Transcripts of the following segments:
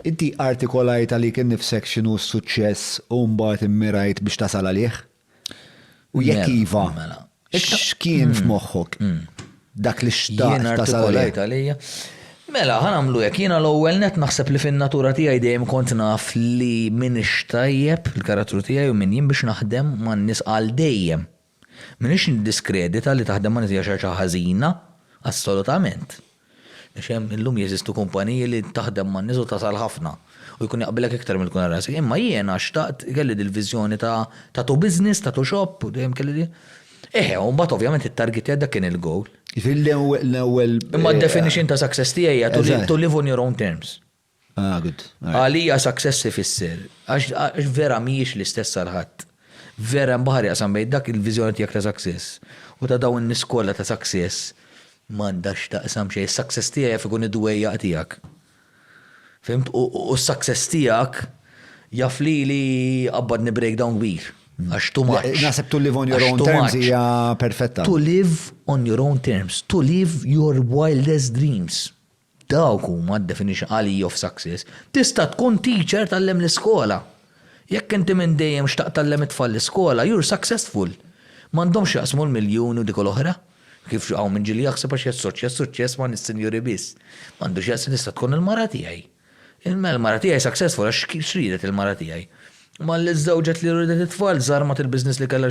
Inti artikolajt għalik innifsek x'inhu s-suċċess u mbagħad immirajt biex tasal għalih? U jekk iva, x'kien f'moħħok? Dak li xtaqt tasal għalih. għalija. Mela, ħanamlu jekk jiena l-ewwel net naħseb li fin-natura tiegħi dejjem kont naf li min ixtajjeb il-karattru tiegħi u min jien biex naħdem man nies għal dejjem. Minix diskredita li taħdem man nies hija xi ħażina, assolutament. Xem illum jeżistu kumpaniji li taħdem man nies u tasal ħafna u jkun jaqbilek iktar mill-kun rasek. Imma jiena xtaqt kelli dil-viżjoni ta' tu business, ta' tu shop u dejjem kelli di. U mbagħad ovvjament it-target tiegħek dak kien il-goal. Fil-ewwel. Imma d-definition ta' success tiegħi to live on your own terms. Good. Għalija success ifisser. Għax vera mhijiex l-istess għal ħadd. Vera mbaħar jaqsam bejn dak il-viżjoni tiegħek ta' success u ta' dawn niskola ta' success m'għandax taqsam xejn. Is-success tiegħek ikun id-dwejjaq tiegħek. Fimt? U s-success tiegħek jaf li qabbadni breakdown kbir. Għax too much. Naħseb to live on your own terms hija perfetta. To live on your own terms. To live your wildest dreams. Dawk huma d-definition għali of success. Tista' tkun teacher tal-lem l-iskola. Jekk inti minn dejjem xtaq tal-lem it-tfal l-iskola, you're successful. M'għandhomx jaqsmu l-miljuni u dik l-oħra. Kif xaqgħu minn ġili jaħseb għax suċċess ma nis-sinjuri biss. M'għandux jaqsmu tista' tkun il-mara tiegħi. Il-mara tiegħi successful għax xridet il-mara tiegħi. Ma l-żewġet li rridet it-tfal żarmat il-business li kellha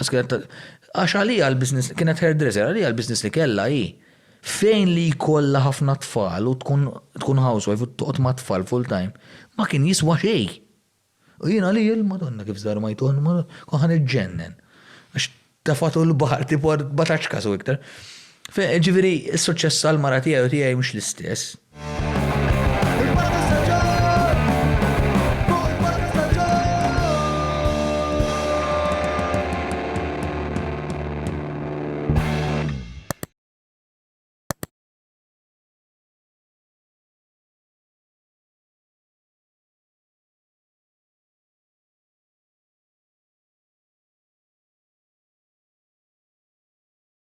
għax għalija l-business kienet hairdresser, għalija l-business li kellha hi. Fejn li jkollha ħafna tfal u tkun housewife u toqgħod ma' tfal full time, ma kien jiswa xejn. U jiena li il-Madonna kif żarmajtuh kon ħan iġġennen. Għax tafatu l-baħar tipo bataċkas u iktar. Ġifieri s-suċċess għall-mara tiegħi u tiegħi mhux l-istess.